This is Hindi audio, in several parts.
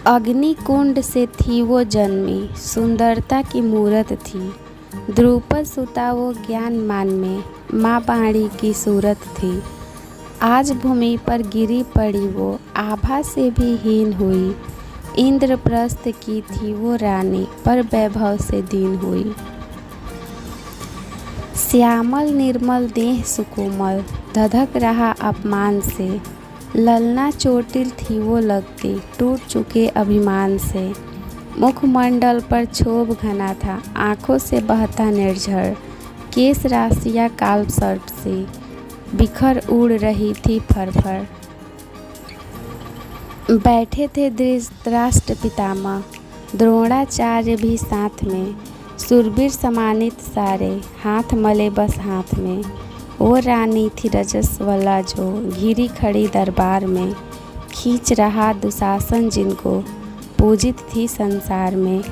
अग्निकुंड से थी वो जन्मी, सुंदरता की मूरत थी। द्रुपद सुता वो ज्ञान मान में, माँ बाणी की सूरत थी। आज भूमि पर गिरी पड़ी वो, आभा से भी हीन हुई। इंद्रप्रस्थ की थी वो रानी, पर वैभव से दीन हुई। श्यामल निर्मल देह सुकोमल, धधक रहा अपमान से। ललना चोटिल थी वो लगती, टूट चुके अभिमान से। मुखमंडल पर क्षोभ घना था, आँखों से बहता निर्झर। केश राशियाँ कालसर्प से बिखर उड़ रही थी फरफर। बैठे थे धृतराष्ट्र पितामह, द्रोणाचार्य भी साथ में। शूरवीर सम्मानित सारे, हाथ मले बस हाथ में। वो रानी थी रजस्वला जो, घिरी खड़ी दरबार में। खींच रहा दुशासन जिनको, पूजित थी संसार में।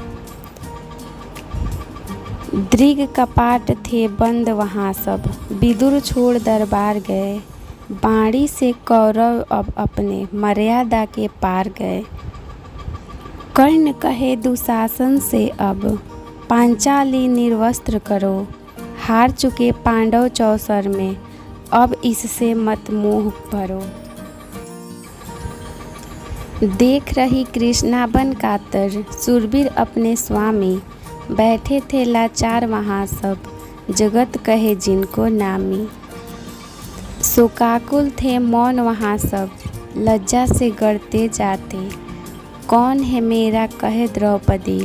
दृग कपाट थे बंद वहाँ सब, विदुर छोड़ दरबार गए। बाणी से कौरव अब अपने, मर्यादा के पार गए। कर्ण कहे दुशासन से अब, पांचाली निर्वस्त्र करो। हार चुके पांडव चौसर में, अब इससे मत मोह भरो। देख रही कृष्णा बन कातर, शूरवीर अपने स्वामी। बैठे थे लाचार वहाँ सब, जगत कहे जिनको नामी। शोकाकुल थे मौन वहाँ सब, लज्जा से गड़ते जाते। कौन है मेरा कहे द्रौपदी,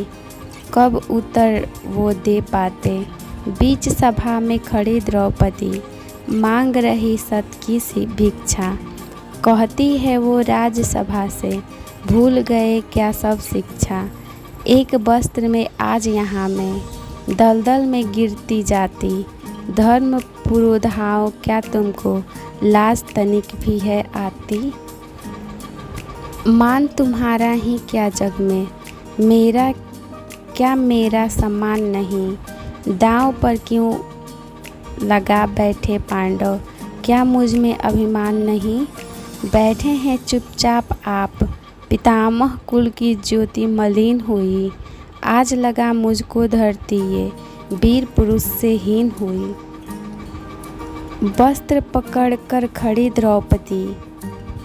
कब उत्तर वो दे पाते। बीच सभा में खड़ी द्रौपदी, मांग रही सत की सी भिक्षा। कहती है वो राजसभा से, भूल गए क्या सब शिक्षा। एक वस्त्र में आज यहाँ मैं, दलदल में गिरती जाती। धर्म पुरोधाओ क्या तुमको, लाज तनिक भी है आती। मान तुम्हारा ही क्या जग में, मेरा क्या मेरा सम्मान नहीं। दांव पर क्यों लगा बैठे पांडव, क्या मुझ में अभिमान नहीं। बैठे हैं चुपचाप आप, पितामह कुल की ज्योति मलिन हुई। आज लगा मुझको धरती ये, वीर पुरुष से हीन हुई। वस्त्र पकड़ कर खड़ी द्रौपदी,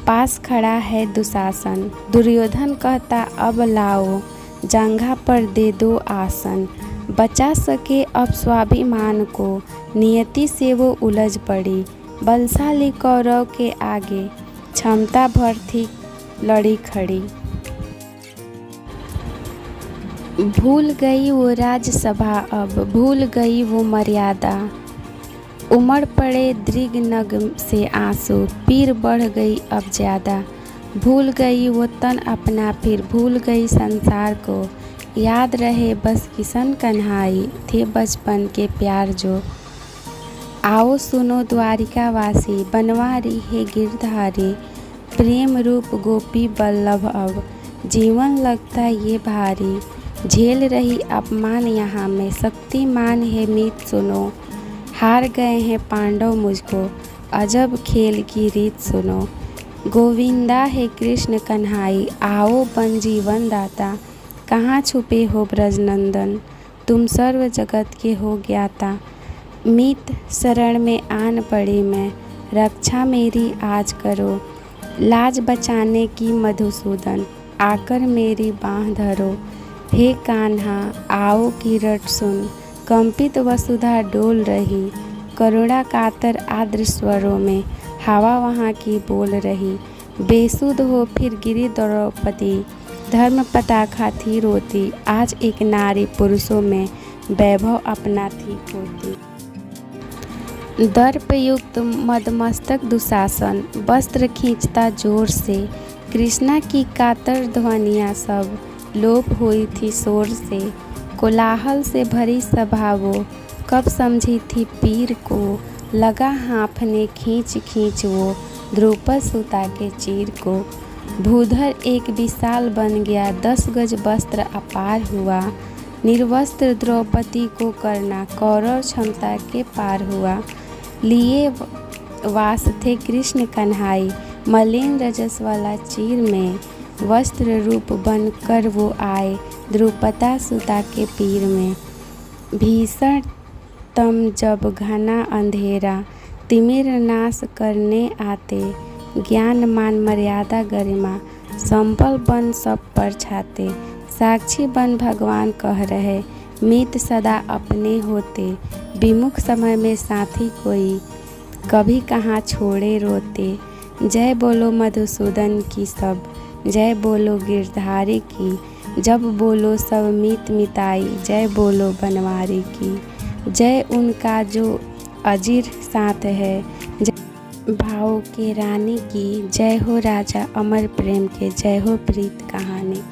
पास खड़ा है दुशासन। दुर्योधन कहता अब लाओ, जंघा पर दे दो आसन। बचा सके अब स्वाभिमान को, नियति से वो उलझ पड़ी। बलशाली कौरव के आगे, क्षमता भर थी लड़ी खड़ी। भूल गई वो राजसभा अब, भूल गई वो मर्यादा। उमड़ पड़े दृग नग से आंसू, पीर बढ़ गई अब ज़्यादा। भूल गई वो तन अपना फिर, भूल गई संसार को। याद रहे बस किशन कन्हाई, थे बचपन के प्यार जो। आओ सुनो द्वारिकावासी, बनवारी है गिरधारी। प्रेम रूप गोपी बल्लभ अब, जीवन लगता ये भारी। झेल रही अपमान यहाँ में, शक्तिमान है मीत सुनो। हार गए हैं पांडव मुझको, अजब खेल की रीत सुनो। गोविंदा है कृष्ण कन्हाई, आओ बन जीवन दाता। कहाँ छुपे हो ब्रजनंदन, तुम सर्व जगत के हो ज्ञाता। मीत शरण में आन पड़ी मैं, रक्षा मेरी आज करो। लाज बचाने की मधुसूदन, आकर मेरी बाँह धरो। हे कान्हा आओ की रट सुन, कंपित वसुधा डोल रही। करुणा कातर आर्द्र स्वरों में, हवा वहाँ की बोल रही। बेसुध हो फिर गिरी द्रौपदी, धर्म पताखा थी रोती। आज एक नारी पुरुषों में, वैभव अपना थी खोती। दर्पयुक्त मदमस्तक दुशासन, वस्त्र खींचता जोर से। कृष्णा की कातर ध्वनियाँ सब, लोप हुई थी शोर से। कोलाहल से भरी सभा वो, कब समझी थी पीर को। लगा हाँफने खींच खींच वो, द्रुपद सुता के चीर को। भूधर एक विशाल बन गया, 10 गज वस्त्र अपार हुआ। निर्वस्त्र द्रौपदी को करना, कौरव क्षमता के पार हुआ। लिए वास थे कृष्ण कन्हाई, मलिन रजस्वला चीर में। वस्त्र रूप बन कर वो आए द्रुपदा सुता के पीर में। भीषण तम जब घना अंधेरा तिमिर नाश करने आते, ज्ञान मान मर्यादा गरिमा संपल बन सब पर छाते। साक्षी बन भगवान कह रहे मित सदा अपने होते, विमुख समय में साथी कोई कभी कहाँ छोड़े रोते। जय बोलो मधुसूदन की सब, जय बोलो गिरधारी की, जब बोलो सब मीत मिताई, जय बोलो बनवारी की। जय उनका जो अजीर साथ है, जय भाव के रानी की, जय हो राजा अमर प्रेम के, जय हो प्रीत कहानी।